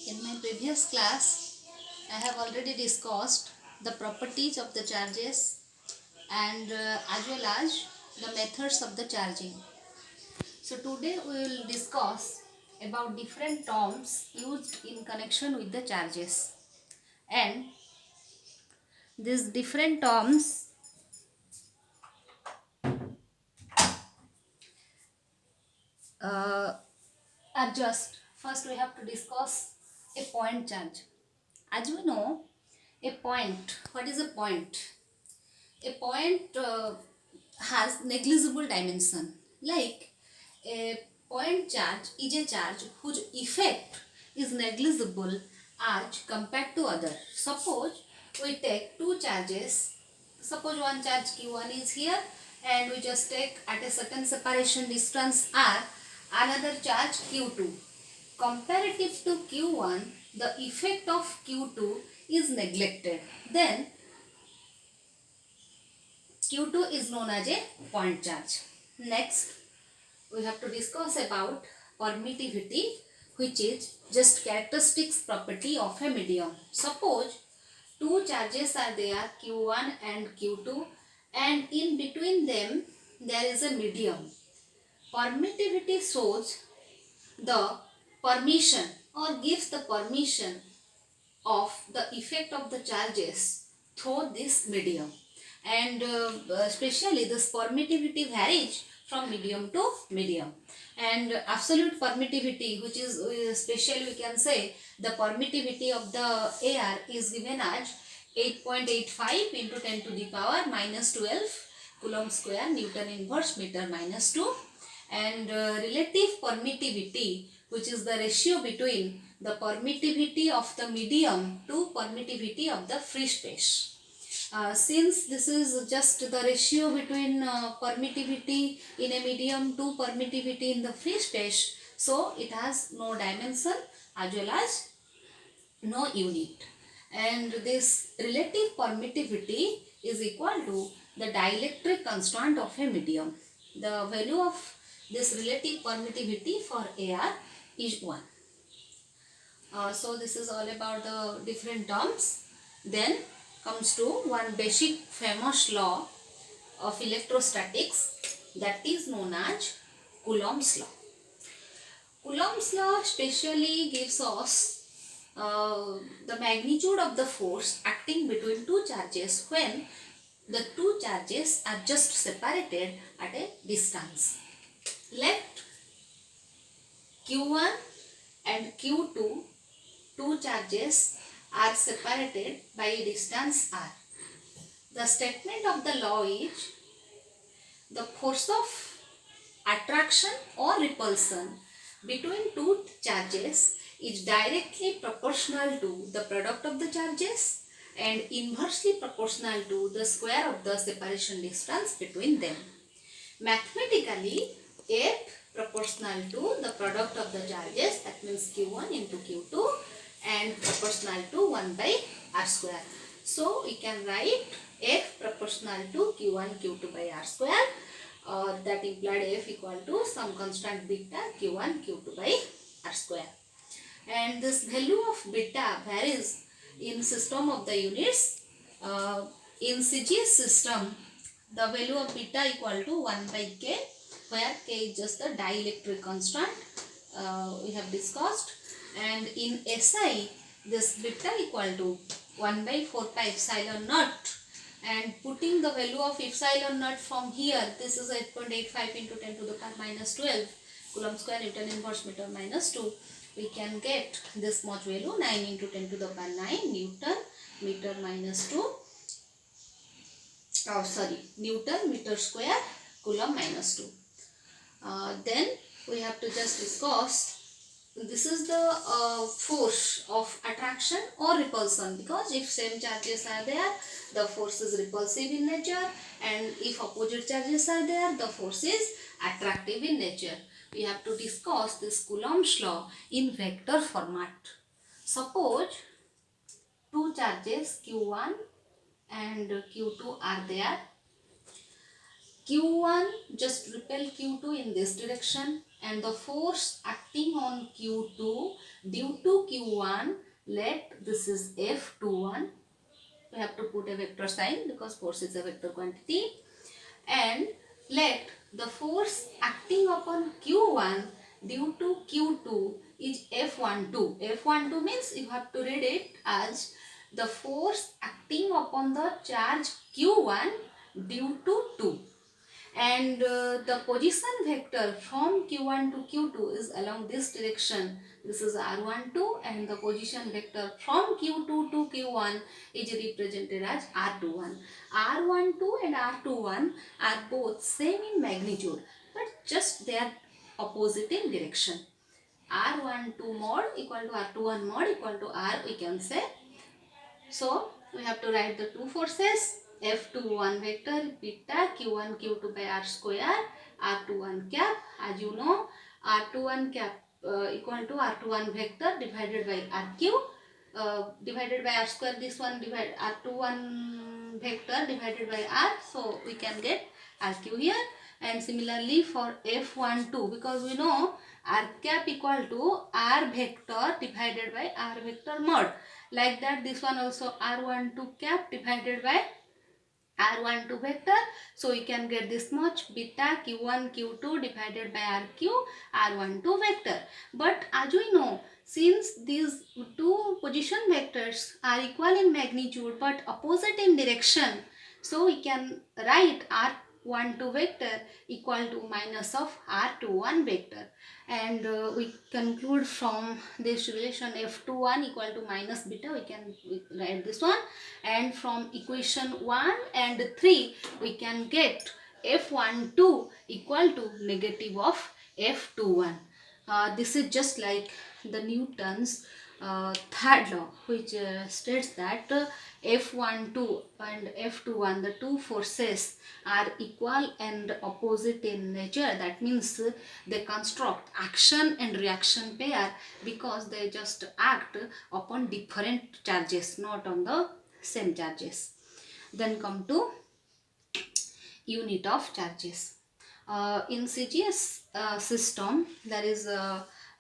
In my previous class, I have already discussed the properties of the charges and as well as the methods of the charging. So today we will discuss about different terms used in connection with the charges, and these different terms are just, first we have to discuss a point charge. As we know, a point, what is a point? A point has negligible dimension. Like a point charge is a charge whose effect is negligible as compared to other. Suppose we take two charges. Suppose one charge Q1 is here and we just take at a certain separation distance R another charge Q2. Comparative to Q1, the effect of Q2 is neglected. Then Q2 is known as a point charge. Next, we have to discuss about permittivity, which is just characteristics property of a medium. Suppose two charges are there, Q1 and Q2, and in between them there is a medium. Permittivity shows the permission or gives the permission of the effect of the charges through this medium, and especially this permittivity varies from medium to medium, and absolute permittivity, which is especially we can say the permittivity of the air is given as 8.85 into 10 to the power minus 12 Coulomb square Newton inverse meter minus 2, and relative permittivity, which is the ratio between the permittivity of the medium to permittivity of the free space. Since this is just the ratio between permittivity in a medium to permittivity in the free space, so it has no dimension as well as no unit. And this relative permittivity is equal to the dielectric constant of a medium. The value of this relative permittivity for air is 1. So this is all about the different terms. Then comes to one basic famous law of electrostatics, that is known as Coulombs law. Coulombs law specially gives us the magnitude of the force acting between two charges when the two charges are just separated at a distance. Let Q1 and Q2, two charges are separated by a distance r. The statement of the law is the force of attraction or repulsion between two charges is directly proportional to the product of the charges and inversely proportional to the square of the separation distance between them. Mathematically, F proportional to the product of the charges, that means Q1 into Q2, and proportional to 1 by r square. So we can write F proportional to Q1 Q2 by r square, that implied F equal to some constant beta Q1 Q2 by r square. And this value of beta varies in system of the units. In CGS system, the value of beta equal to 1 by k, where k is just the dielectric constant we have discussed, and in SI this beta equal to 1 by 4 pi epsilon naught, and putting the value of epsilon naught from here, this is 8.85 into 10 to the power minus 12 Coulomb square Newton inverse meter minus 2, we can get this much value, 9 into 10 to the power 9 Newton meter minus 2, Newton meter square Coulomb minus 2. Then we have to just discuss, this is the force of attraction or repulsion, because if same charges are there, the force is repulsive in nature, and if opposite charges are there, the force is attractive in nature. We have to discuss this Coulombs law in vector format. Suppose two charges Q1 and Q2 are there. Q1 just repel Q2 in this direction, and the force acting on Q2 due to Q1, let this is F21. We have to put a vector sign because force is a vector quantity, and let the force acting upon Q1 due to Q2 is F12. F12 means you have to read it as the force acting upon the charge Q1 due to 2, and the position vector from Q1 to Q2 is along this direction. This is R12, and the position vector from Q2 to Q1 is represented as R21. R12 and R21 are both same in magnitude, but just they are opposite in direction. R12 mod equal to R21 mod equal to R, we can say. So we have to write the two forces. F21 vector beta Q1 Q2 by R square, R21 cap. As you know, R21 cap equal to R21 vector divided by RQ, divided by R square. This one divide R21 vector divided by R. So we can get RQ here. And similarly for F12, because we know R cap equal to R vector divided by R vector mod. Like that, this one also R12 cap divided by R12 vector. So we can get this much beta Q1 Q2 divided by RQ R12 vector. But as we know, since these two position vectors are equal in magnitude but opposite in direction, so we can write R12 vector equal to minus of R21 vector, and we conclude from this relation F21 equal to minus beta, we can write this one, and from equation 1 and 3 we can get F12 equal to negative of F21. This is just like the Newton's third law, which states that F12 and F21, the two forces are equal and opposite in nature. That means they construct action and reaction pair because they just act upon different charges, not on the same charges. Then come to unit of charges. In CGS system, there is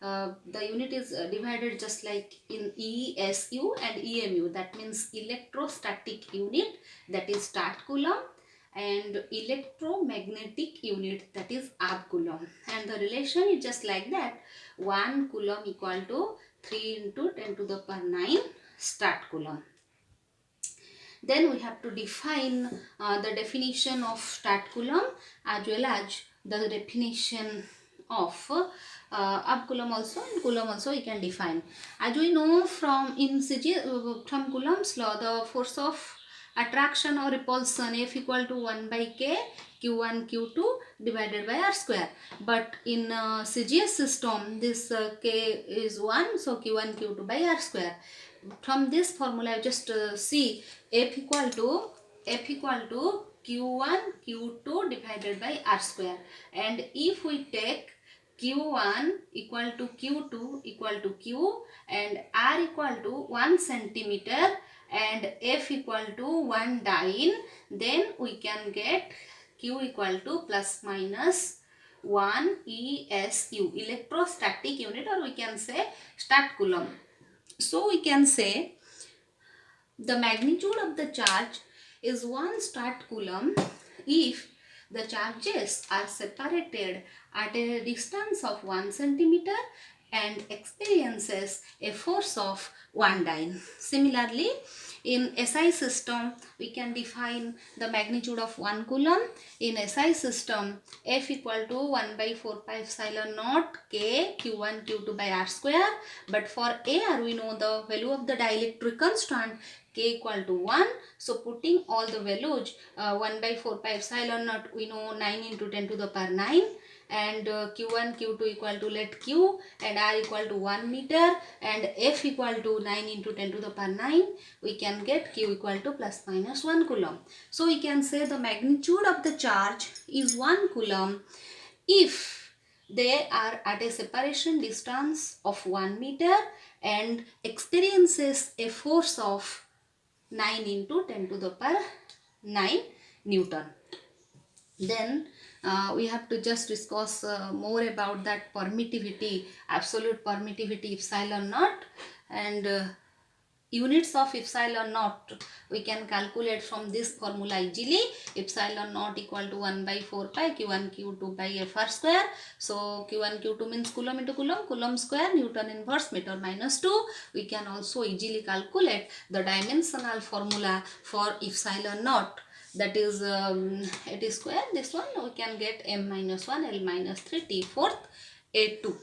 the unit is divided just like in ESU and EMU. That means electrostatic unit, that is start coulomb, and electromagnetic unit, that is arc coulomb. And the relation is just like that: 1 coulomb equal to 3 into 10 to the power 9 start coulomb. Then we have to define the definition of start coulomb as well as the definition of coulomb also, and coulomb also we can define. As we know from from Coulombs law, the force of attraction or repulsion F equal to 1 by K Q1 Q2 divided by R square. But in CGS system, this K is 1, so Q1 Q2 by R square. From this formula, just see F equal to Q1 Q2 divided by R square, and if we take Q1 equal to Q2 equal to Q, and R equal to 1 centimeter and F equal to 1 dyne, then we can get Q equal to plus minus 1 ESU, electrostatic unit, or we can say start coulomb. So we can say the magnitude of the charge is 1 start coulomb if the charges are separated at a distance of 1 centimeter and experiences a force of 1 dyne. Similarly, in SI system, we can define the magnitude of 1 coulomb. In SI system, F equal to 1 by 4 pi epsilon naught K Q1 Q2 by R square. But for AR, we know the value of the dielectric constant K equal to 1. So putting all the values, 1 by 4 pi epsilon naught, we know 9 into 10 to the power 9. And Q1 Q2 equal to, let Q and R equal to 1 meter and F equal to 9 into 10 to the power 9, we can get Q equal to plus minus 1 coulomb. So we can say the magnitude of the charge is 1 coulomb if they are at a separation distance of 1 meter and experiences a force of 9 into 10 to the power 9 Newton. Then we have to just discuss more about that permittivity, absolute permittivity epsilon naught, and units of epsilon naught we can calculate from this formula easily. Epsilon naught equal to 1 by 4 pi q1 q2 by fr square. So q1 q2 means coulomb into coulomb, coulomb square, Newton inverse, meter minus 2. We can also easily calculate the dimensional formula for epsilon naught, that is it is square. This one we can get m minus 1 l minus 3 t fourth a2.